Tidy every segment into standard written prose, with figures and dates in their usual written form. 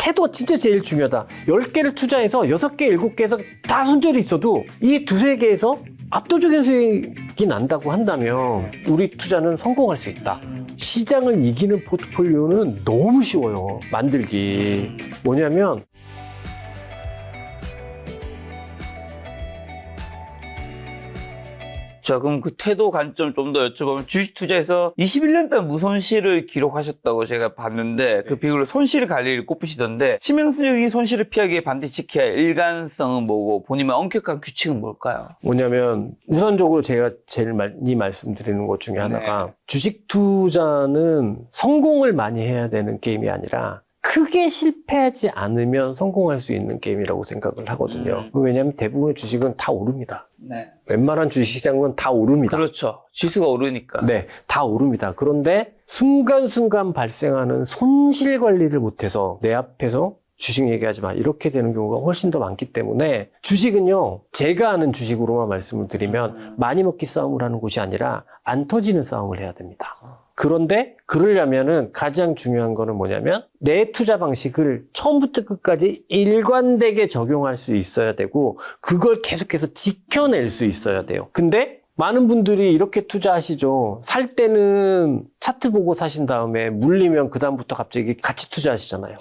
태도가 진짜 제일 중요하다. 10개를 투자해서 6개, 7개에서 다 손절이 있어도 이 두세 개에서 압도적인 수익이 난다고 한다면 우리 투자는 성공할 수 있다. 시장을 이기는 포트폴리오는 너무 쉬워요. 만들기. 뭐냐면 자, 그럼 그 태도 관점 좀 더 여쭤보면 주식 투자에서 21년 동안 무손실을 기록하셨다고 제가 봤는데 그 비율로 손실 관리를 꼽으시던데 치명적인 손실을 피하기 위해 반드시 지켜야 할 일관성은 뭐고 본인의 엄격한 규칙은 뭘까요? 뭐냐면 우선적으로 제가 제일 많이 말씀드리는 것 중에 하나가 주식 투자는 성공을 많이 해야 되는 게임이 아니라 크게 실패하지 않으면 성공할 수 있는 게임이라고 생각을 하거든요. 왜냐하면 대부분의 주식은 다 오릅니다. 네. 웬만한 주식시장은 다 오릅니다. 그렇죠. 지수가 오르니까. 네, 다 오릅니다. 그런데 순간순간 발생하는 손실 관리를 못해서 내 앞에서 주식 얘기하지 마 이렇게 되는 경우가 훨씬 더 많기 때문에 주식은요, 제가 아는 주식으로만 말씀을 드리면 많이 먹기 싸움을 하는 곳이 아니라 안 터지는 싸움을 해야 됩니다. 그런데 그러려면은 가장 중요한 거는 뭐냐면 내 투자 방식을 처음부터 끝까지 일관되게 적용할 수 있어야 되고 그걸 계속해서 지켜낼 수 있어야 돼요. 근데 많은 분들이 이렇게 투자하시죠. 살 때는 차트 보고 사신 다음에 물리면 그다음부터 갑자기 같이 투자하시잖아요.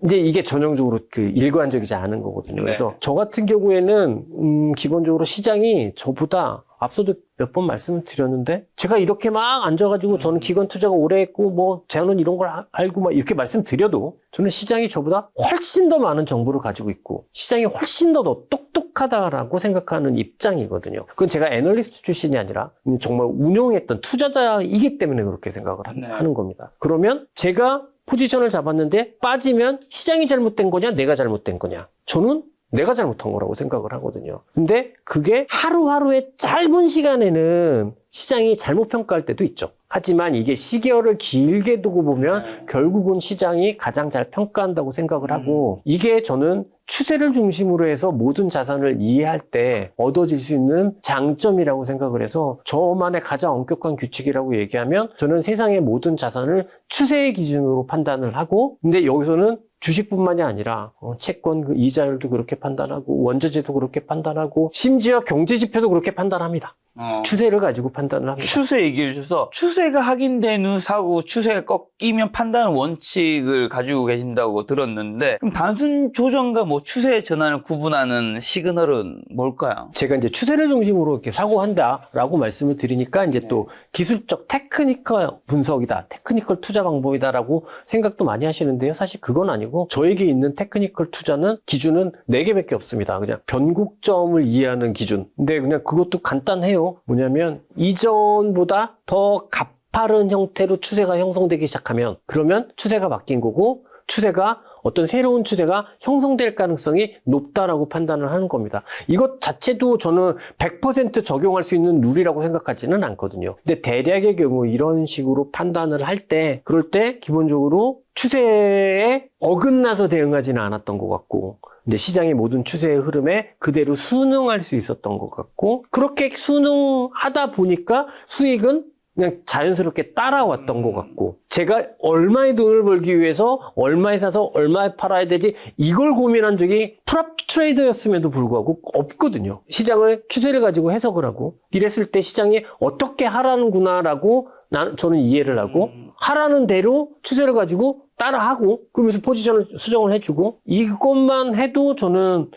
이제 이게 전형적으로 그 일관적이지 않은 거거든요. 그래서 저 같은 경우에는 기본적으로 시장이 저보다 앞서도 몇 번 말씀을 드렸는데 제가 이렇게 막 앉아가지고 저는 기관 투자가 오래 했고 뭐 저는 이런 걸 알고 막 이렇게 말씀드려도 저는 시장이 저보다 훨씬 더 많은 정보를 가지고 있고 시장이 훨씬 더 똑똑하다라고 생각하는 입장이거든요. 그건 제가 애널리스트 출신이 아니라 정말 운용했던 투자자이기 때문에 그렇게 생각을 하는 겁니다. 그러면 제가 포지션을 잡았는데 빠지면 시장이 잘못된 거냐 내가 잘못된 거냐. 저는 내가 잘못한 거라고 생각을 하거든요. 근데 그게 하루하루의 짧은 시간에는 시장이 잘못 평가할 때도 있죠. 하지만 이게 시계열을 길게 두고 보면 결국은 시장이 가장 잘 평가한다고 생각을 하고 이게 저는 추세를 중심으로 해서 모든 자산을 이해할 때 얻어질 수 있는 장점이라고 생각을 해서 저만의 가장 엄격한 규칙이라고 얘기하면 저는 세상의 모든 자산을 추세의 기준으로 판단을 하고 근데 여기서는 주식뿐만이 아니라 채권 그 이자율도 그렇게 판단하고 원자재도 그렇게 판단하고 심지어 경제지표도 그렇게 판단합니다. 추세를 가지고 판단을 합니다. 추세 얘기해 주셔서 추세가 확인된 후 사고 추세가 꺾이면 판단 원칙을 가지고 계신다고 들었는데 그럼 단순 조정과 뭐 추세 전환을 구분하는 시그널은 뭘까요? 제가 이제 추세를 중심으로 이렇게 사고한다라고 말씀을 드리니까 이제 또 기술적 테크니컬 분석이다, 테크니컬 투자 방법이다라고 생각도 많이 하시는데요. 사실 그건 아니고 저에게 있는 테크니컬 투자는 기준은 4개밖에 없습니다. 그냥 변곡점을 이해하는 기준. 근데 그냥 그것도 간단해요. 뭐냐면 이전보다 더 가파른 형태로 추세가 형성되기 시작하면 그러면 추세가 바뀐 거고 추세가 어떤 새로운 추세가 형성될 가능성이 높다라고 판단을 하는 겁니다. 이것 자체도 저는 100% 적용할 수 있는 룰이라고 생각하지는 않거든요. 근데 대략의 경우 이런 식으로 판단을 할 때 그럴 때 기본적으로 추세에 어긋나서 대응하지는 않았던 것 같고 근데 시장의 모든 추세의 흐름에 그대로 순응할 수 있었던 것 같고 그렇게 순응하다 보니까 수익은 그냥 자연스럽게 따라왔던 것 같고 제가 얼마의 돈을 벌기 위해서 얼마에 사서 얼마에 팔아야 되지 이걸 고민한 적이 프랍 트레이더였음에도 불구하고 없거든요. 시장을 추세를 가지고 해석을 하고 이랬을 때 시장이 어떻게 하라는구나라고 저는 이해를 하고 하라는 대로 추세를 가지고 따라하고 그러면서 포지션을 수정을 해주고 이것만 해도 저는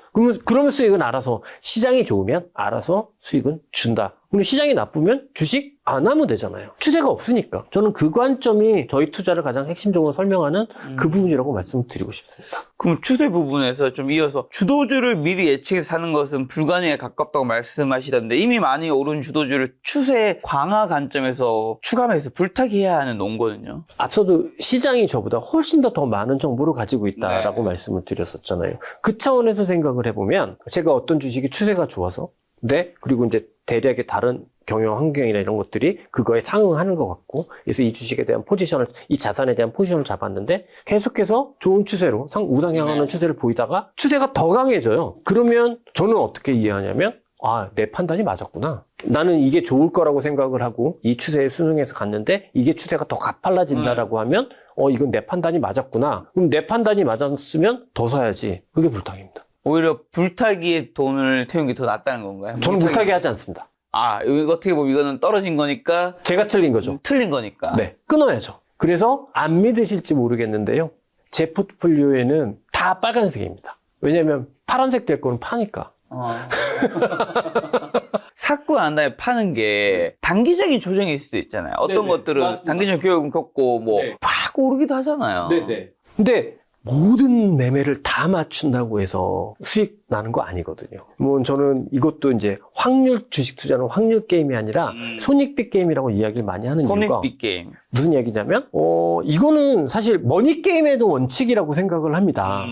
그러면 수익은 알아서 시장이 좋으면 알아서 수익은 준다. 근데 시장이 나쁘면 주식 안 하면 되잖아요. 추세가 없으니까. 저는 그 관점이 저희 투자를 가장 핵심적으로 설명하는 그 부분이라고 말씀을 드리고 싶습니다. 그럼 추세 부분에서 좀 이어서 주도주를 미리 예측해서 사는 것은 불가능에 가깝다고 말씀하시던데 이미 많이 오른 주도주를 추세 강화 관점에서 추감해서 불타기해야 하는 논거든요. 앞서도 시장이 저보다 훨씬 더 많은 정보를 가지고 있다라고 말씀을 드렸었잖아요. 그 차원에서 생각을 해보면 제가 어떤 주식이 추세가 좋아서 그리고 이제 대략의 다른 경영 환경이나 이런 것들이 그거에 상응하는 것 같고 그래서 이 주식에 대한 포지션을 이 자산에 대한 포지션을 잡았는데 계속해서 좋은 추세로 우상향하는 추세를 보이다가 추세가 더 강해져요. 그러면 저는 어떻게 이해하냐면 아, 내 판단이 맞았구나. 나는 이게 좋을 거라고 생각을 하고 이 추세에 순응해서 갔는데 이게 추세가 더 가팔라진다라고 하면 이건 내 판단이 맞았구나. 그럼 내 판단이 맞았으면 더 사야지. 그게 불타기입니다. 오히려 불타기에 돈을 태우는 게 더 낫다는 건가요? 저는 불타기 하지 않습니다. 아, 이거 어떻게 보면 이거는 떨어진 거니까 제가 틀린 거죠. 틀린 거니까. 네, 끊어야죠. 그래서 안 믿으실지 모르겠는데요. 제 포트폴리오에는 다 빨간색입니다. 왜냐면 파란색 될 거는 파니까. 샀고 난 다음에 파는 게 단기적인 조정일 수도 있잖아요. 어떤 네네, 것들은 맞습니다. 단기적 교육은 겪고 뭐 네. 팍 오르기도 하잖아요. 근데 모든 매매를 다 맞춘다고 해서 수익 나는 거 아니거든요. 뭐 저는 이것도 이제 확률 주식 투자는 확률 게임이 아니라 손익비 게임이라고 이야기를 많이 하는 이유가 손익비 게임. 무슨 얘기냐면 이거는 사실 머니 게임에도 원칙이라고 생각을 합니다.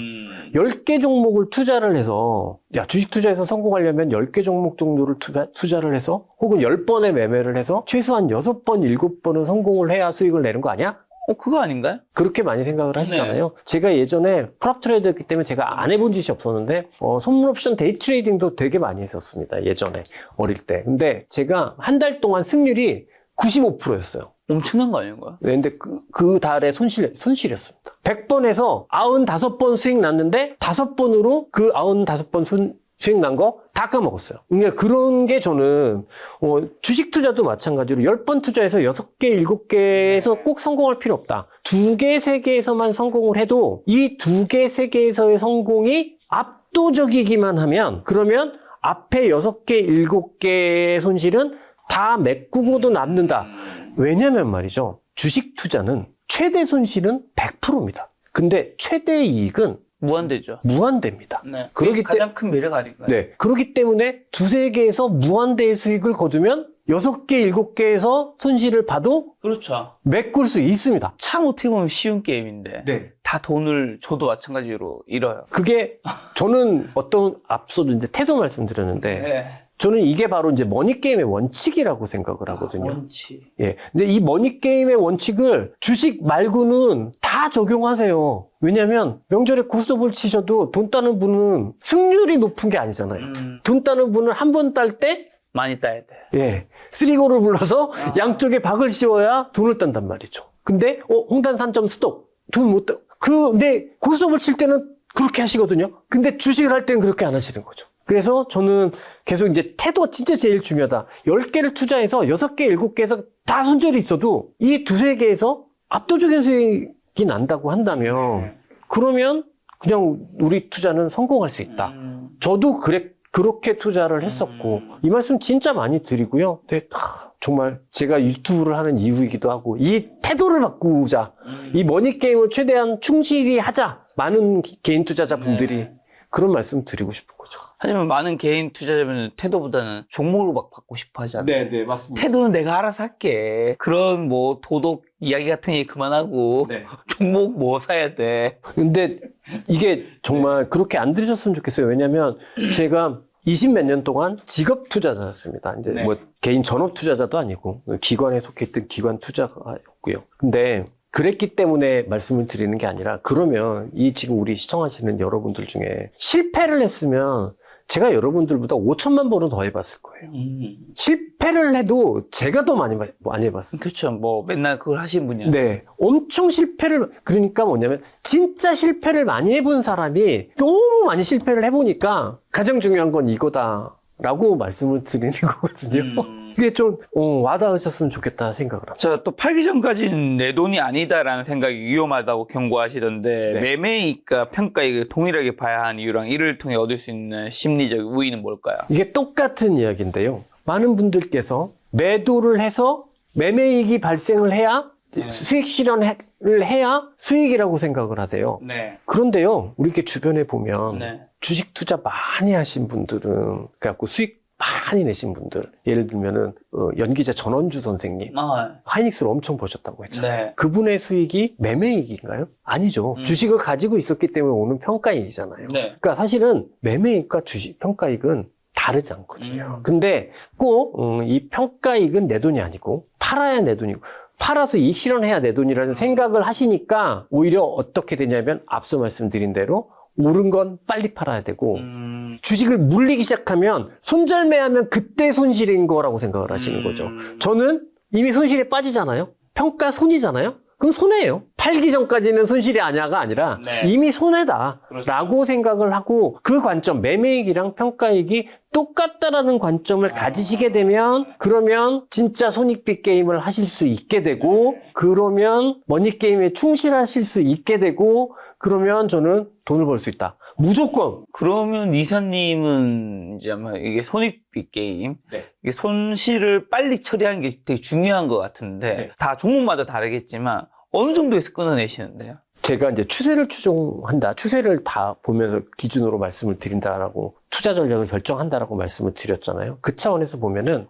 10개 종목을 투자를 해서 주식 투자에서 성공하려면 10개 종목 정도를 투자를 해서 혹은 10번의 매매를 해서 최소한 6번, 7번은 성공을 해야 수익을 내는 거 아니야? 그거 아닌가요? 그렇게 많이 생각을 하시잖아요. 제가 예전에 프랍 트레이더였기 때문에 제가 안 해본 짓이 없었는데 선물 옵션 데이 트레이딩도 되게 많이 했었습니다. 예전에 어릴 때. 근데 제가 한 달 동안 승률이 95%였어요. 엄청난 거 아닌가요? 근데 그 달에 손실이었습니다. 100번에서 95번 수익 났는데 5번으로 그 95번 수익 난 거 다 까먹었어요. 그러니까 그런 게 저는 주식 투자도 마찬가지로 10번 투자해서 6개, 7개에서 꼭 성공할 필요 없다. 2개, 3개에서만 성공을 해도 이 2개, 3개에서의 성공이 압도적이기만 하면 그러면 앞에 6개, 7개의 손실은 다 메꾸고도 남는다. 왜냐면 말이죠. 주식 투자는 최대 손실은 100%입니다. 근데 최대 이익은 무한대죠. 무한대입니다. 네. 그러기 가장 큰 매력 아닌가요? 네. 그렇기 때문에 2-3개에서 무한대의 수익을 거두면 6개, 7개에서 손실을 봐도 그렇죠. 메꿀 수 있습니다. 참 어떻게 보면 쉬운 게임인데 네. 다 돈을 저도 마찬가지로 잃어요. 그게 저는 앞서도 이제 태도 말씀드렸는데 네. 저는 이게 바로 이제 머니게임의 원칙이라고 생각을 하거든요. 원칙. 예. 근데 이 머니게임의 원칙을 주식 말고는 다 적용하세요. 왜냐면 명절에 고스톱을 치셔도 돈 따는 분은 승률이 높은 게 아니잖아요. 돈 따는 분은 한 번 딸 때 많이 따야 돼. 예. 쓰리고를 불러서 양쪽에 박을 씌워야 돈을 딴단 말이죠. 근데 홍단 3점 스톱. 돈 못 따. 근데 고스톱을 칠 때는 그렇게 하시거든요. 근데 주식을 할 때는 그렇게 안 하시는 거죠. 그래서 저는 계속 이제 태도가 진짜 제일 중요하다. 10개를 투자해서 6개, 7개에서 다 손절이 있어도 이 2-3개에서 압도적인 수익이 난다고 한다면 그러면 그냥 우리 투자는 성공할 수 있다. 저도 그렇게 투자를 했었고 이 말씀 진짜 많이 드리고요. 근데 정말 제가 유튜브를 하는 이유이기도 하고 이 태도를 바꾸자. 이 머니게임을 최대한 충실히 하자. 많은 개인 투자자분들이 그런 말씀 드리고 싶은 거죠. 하지만 많은 개인 투자자분은 태도보다는 종목을 막 받고 싶어 하잖아요. 네, 맞습니다. 태도는 내가 알아서 할게. 그런 뭐 도덕 이야기 같은 얘기 그만하고 네. 종목 뭐 사야 돼. 근데 이게 정말 그렇게 안 들으셨으면 좋겠어요. 왜냐면 제가 20몇 년 동안 직업 투자자였습니다. 이제 네. 뭐 개인 전업 투자자도 아니고 기관에 속해 있던 기관 투자가였고요. 근데 그랬기 때문에 말씀을 드리는 게 아니라 그러면 지금 우리 시청하시는 여러분들 중에 실패를 했으면 제가 여러분들보다 5천만 번은 더 해봤을 거예요. 실패를 해도 제가 더 많이 해봤습니다. 그렇죠. 뭐 맨날 그걸 하시는 분이요. 네. 엄청 그러니까 뭐냐면 진짜 실패를 많이 해본 사람이 너무 많이 실패를 해보니까 가장 중요한 건 이거다라고 말씀을 드리는 거거든요. 그게 좀 와닿으셨으면 좋겠다 생각을 합니다. 자, 또 팔기 전까지는 내 돈이 아니다라는 생각이 위험하다고 경고하시던데 네. 매매이익과 평가이익을 동일하게 봐야 하는 이유랑 이를 통해 얻을 수 있는 심리적 우위는 뭘까요? 이게 똑같은 이야기인데요. 많은 분들께서 매도를 해서 매매이익이 발생을 해야 수익 실현을 해야 수익이라고 생각을 하세요. 네. 그런데요, 우리 이렇게 주변에 보면 네. 주식 투자 많이 하신 분들은 그래갖고 수익 많이 내신 분들, 예를 들면은 연기자 전원주 선생님 하이닉스를 엄청 보셨다고 했잖아요. 네. 그분의 수익이 매매이익인가요? 아니죠. 주식을 가지고 있었기 때문에 오는 평가이익이잖아요. 네. 그러니까 사실은 매매이익과 주식 평가이익은 다르지 않거든요. 근데 꼭 이 평가이익은 내 돈이 아니고 팔아야 내 돈이고 팔아서 이익 실현해야 내 돈이라는 생각을 하시니까 오히려 어떻게 되냐면 앞서 말씀드린 대로 오른 건 빨리 팔아야 되고 주식을 물리기 시작하면 손절매하면 그때 손실인 거라고 생각을 하시는 거죠. 저는 이미 손실에 빠지잖아요. 평가 손이잖아요. 그럼 손해예요. 팔기 전까지는 손실이 아니야가 아니라 네. 이미 손해다 그렇죠. 라고 생각을 하고 그 관점, 매매익이랑 평가익이 똑같다라는 관점을 가지시게 되면 그러면 진짜 손익비 게임을 하실 수 있게 되고 그러면 머니게임에 충실하실 수 있게 되고 그러면 저는 돈을 벌 수 있다. 무조건. 그러면 이사님은 이제 아마 이게 손익비 게임, 네. 이게 손실을 빨리 처리하는 게 되게 중요한 것 같은데 네. 다 종목마다 다르겠지만 어느 정도에서 끊어내시는데요? 제가 이제 추세를 추종한다. 추세를 다 보면서 기준으로 말씀을 드린다라고 투자 전략을 결정한다라고 말씀을 드렸잖아요. 그 차원에서 보면은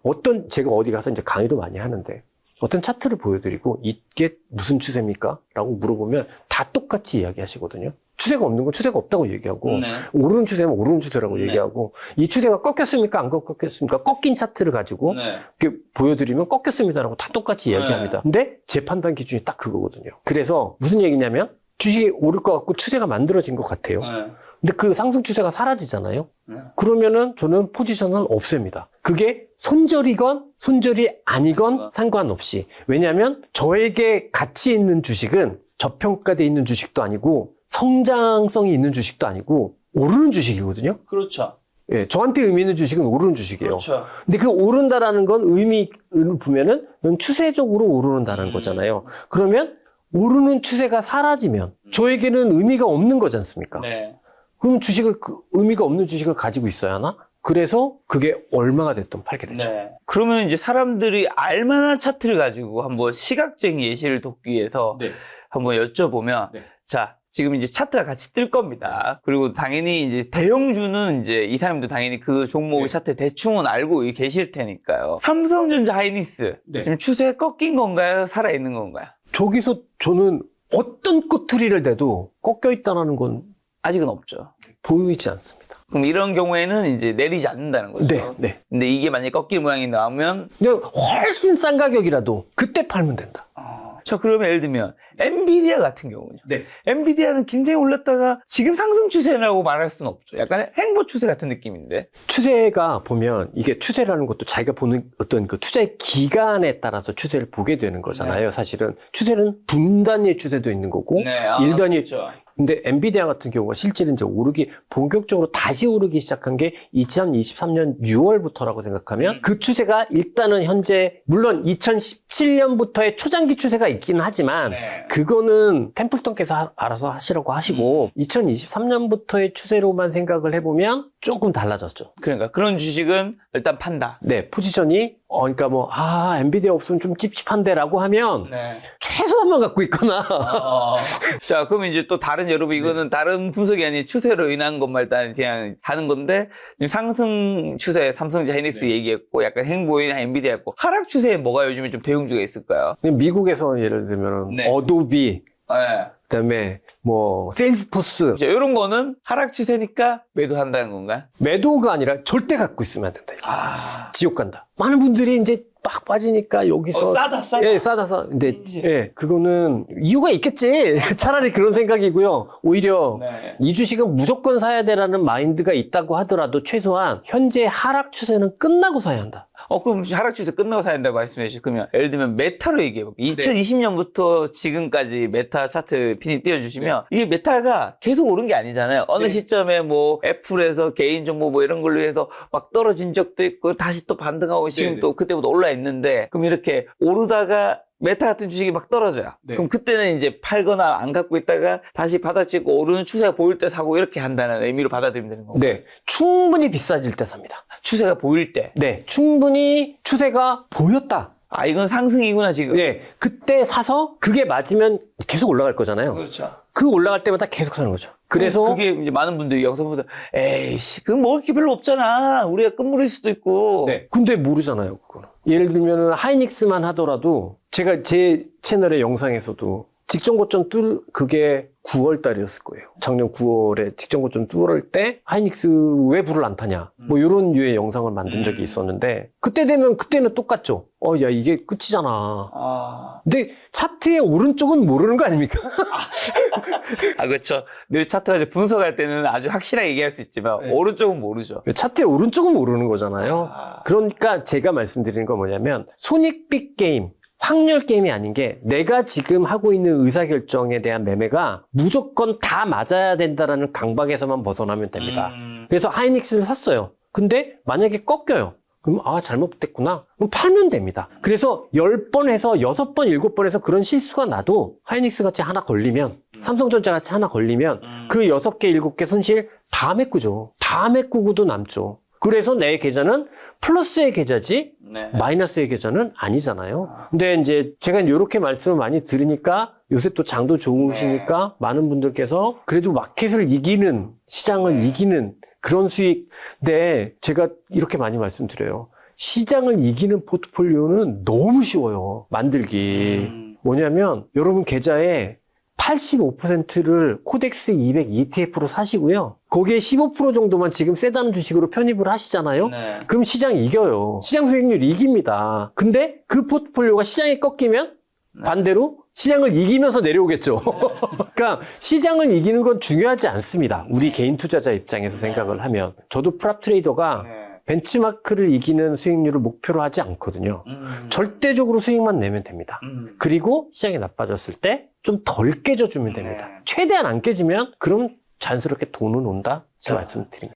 제가 어디 가서 이제 강의도 많이 하는데 어떤 차트를 보여드리고 이게 무슨 추세입니까? 라고 물어보면 다 똑같이 이야기하시거든요. 추세가 없는 건 추세가 없다고 얘기하고 네. 오르는 추세면 오르는 추세라고 네. 얘기하고 이 추세가 꺾였습니까? 안 꺾였습니까? 꺾인 차트를 가지고 네. 이렇게 보여드리면 꺾였습니다라고 다 똑같이 네. 이야기합니다. 근데 제 판단 기준이 딱 그거거든요. 그래서 무슨 얘기냐면 주식이 오를 것 같고 추세가 만들어진 것 같아요. 네. 근데 그 상승 추세가 사라지잖아요. 네. 그러면은 저는 포지션을 없앱니다. 그게 손절이건 손절이 아니건 상관없이. 왜냐하면 저에게 가치 있는 주식은 저평가돼 있는 주식도 아니고 성장성이 있는 주식도 아니고 오르는 주식이거든요. 그렇죠. 예, 저한테 의미 있는 주식은 오르는 주식이에요. 그렇죠. 근데 그 오른다라는 건 의미를 보면은 그건 추세적으로 오르는다는 거잖아요. 그러면 오르는 추세가 사라지면 저에게는 의미가 없는 거지 않습니까? 네. 그럼 의미가 없는 주식을 가지고 있어야 하나? 그래서 그게 얼마가 됐든 팔게 되죠. 네. 그러면 이제 사람들이 알만한 차트를 가지고 한번 시각적인 예시를 돕기 위해서 네. 한번 여쭤보면, 네. 자, 지금 이제 차트가 같이 뜰 겁니다. 그리고 당연히 이제 대형주는 이제 이 사람도 당연히 그 종목의 네. 차트 대충은 알고 계실 테니까요. 삼성전자 하이닉스. 네. 지금 추세 꺾인 건가요? 살아있는 건가요? 저기서 저는 어떤 꼬투리를 대도 꺾여 있다는 건 아직은 없죠. 보이지 않습니다. 그럼 이런 경우에는 이제 내리지 않는다는 거죠. 네, 네. 근데 이게 만약에 꺾일 모양이 나오면 근데 훨씬 싼 가격이라도 그때 팔면 된다. 자, 그러면 예를 들면 엔비디아 같은 경우죠. 네. 엔비디아는 굉장히 올랐다가 지금 상승 추세라고 말할 수는 없죠. 약간 행보 추세 같은 느낌인데. 추세가 보면 이게 추세라는 것도 자기가 보는 어떤 그 투자의 기간에 따라서 추세를 보게 되는 거잖아요. 사실은 추세는 분단위의 추세도 있는 거고 일 단위. 그렇죠. 근데 엔비디아 같은 경우가 실제로 이제 본격적으로 다시 오르기 시작한 게 2023년 6월부터라고 생각하면 그 추세가 일단은 현재 물론 2017년부터의 초장기 추세가 있기는 하지만 네. 그거는 템플턴께서 알아서 하시라고 하시고 2023년부터의 추세로만 생각을 해보면 조금 달라졌죠. 그러니까 그런 주식은 일단 판다. 네, 포지션이 그러니까 엔비디아 없으면 좀 찝찝한데라고 하면 네. 최소한만 갖고 있거나 자, 그러면 이제 또 다른 여러분 이거는 다른 분석이 아닌 추세로 인한 것만 일단 그냥 하는 건데 지금 상승 추세 삼성전자 하이닉스 얘기했고 약간 행보인 엔비디아였고 하락 추세에 뭐가 요즘에 좀 대형주가 있을까요? 미국에서 예를 들면 네. 어도비 네. 그다음에 세일스포스 이런 거는 하락 추세니까 매도한다는 건가요? 매도가 아니라 절대 갖고 있으면 안 된다. 지옥 간다. 많은 분들이 이제 막 빠지니까 여기서 싸다. 예, 싸다. 근데 예, 그거는 이유가 있겠지. 차라리 그런 생각이고요. 오히려 네. 이 주식은 무조건 사야 되라는 마인드가 있다고 하더라도 최소한 현재 하락 추세는 끝나고 사야 한다. 그럼 하락 추세 끝나고 사야 한다고 말씀해 주시면 그러면 예를 들면 메타로 얘기해볼게요. 2020년부터 지금까지 메타 차트 핀이 띄워주시면 이게 메타가 계속 오른 게 아니잖아요. 어느 시점에 애플에서 개인 정보 이런 걸로 해서 막 떨어진 적도 있고 다시 또 반등하고 지금 또 그때보다 올라 있는데 그럼 이렇게 오르다가 메타 같은 주식이 막 떨어져요. 그럼 그때는 이제 팔거나 안 갖고 있다가 다시 받아치고 오르는 추세가 보일 때 사고 이렇게 한다는 의미로 받아들이면 되는 거고. 네, 충분히 비싸질 때 삽니다. 추세가 보일 때. 네, 충분히 추세가 보였다. 이건 상승이구나 지금. 네, 그때 사서 그게 맞으면 계속 올라갈 거잖아요. 그렇죠. 그 올라갈 때마다 계속 사는 거죠. 그래서 그게 이제 많은 분들이 영상 보면서 에이씨, 그건 먹을 게 별로 없잖아. 우리가 끝물일 수도 있고. 네. 근데 모르잖아요, 그거는. 예를 들면은 하이닉스만 하더라도 제가 제 채널의 영상에서도 직전 고점 그게 9월 달이었을 거예요. 작년 9월에 직전 고점 뚫을 때 하이닉스 왜 불을 안 타냐? 뭐 이런 류의 영상을 만든 적이 있었는데 그때 되면 그때는 똑같죠. 야 이게 끝이잖아. 근데 차트의 오른쪽은 모르는 거 아닙니까? 그렇죠. 늘 차트가 이제 분석할 때는 아주 확실하게 얘기할 수 있지만 네. 오른쪽은 모르죠. 차트의 오른쪽은 모르는 거잖아요. 그러니까 제가 말씀드리는 건 뭐냐면 손익빛 게임, 확률 게임이 아닌 게 내가 지금 하고 있는 의사결정에 대한 매매가 무조건 다 맞아야 된다라는 강박에서만 벗어나면 됩니다. 그래서 하이닉스를 샀어요. 근데 만약에 꺾여요. 그럼 잘못됐구나. 그럼 팔면 됩니다. 그래서 10번 해서 6번, 7번 해서 그런 실수가 나도 하이닉스 같이 하나 걸리면 삼성전자 같이 하나 걸리면 그 6개, 7개 손실 다 메꾸죠. 다 메꾸고도 남죠. 그래서 내 계좌는 플러스의 계좌지 네. 마이너스의 계좌는 아니잖아요. 근데 이제 제가 이렇게 말씀을 많이 들으니까 요새 또 장도 좋으시니까 많은 분들께서 그래도 마켓을 이기는, 시장을 이기는 그런 수익. 근데 제가 이렇게 많이 말씀드려요. 시장을 이기는 포트폴리오는 너무 쉬워요. 만들기. 뭐냐면 여러분 계좌에 85%를 코덱스 200 ETF로 사시고요. 거기에 15% 정도만 지금 세다는 주식으로 편입을 하시잖아요. 네. 그럼 시장 이겨요. 시장 수익률 이깁니다. 근데 그 포트폴리오가 시장이 꺾이면 반대로 시장을 이기면서 내려오겠죠. 그러니까 시장을 이기는 건 중요하지 않습니다. 우리 개인 투자자 입장에서 생각을 하면. 저도 프랍 트레이더가 벤치마크를 이기는 수익률을 목표로 하지 않거든요. 절대적으로 수익만 내면 됩니다. 그리고 시장이 나빠졌을 때 좀 덜 깨져주면 됩니다. 최대한 안 깨지면 그럼 자연스럽게 돈은 온다? 이렇게 말씀드린 거예요.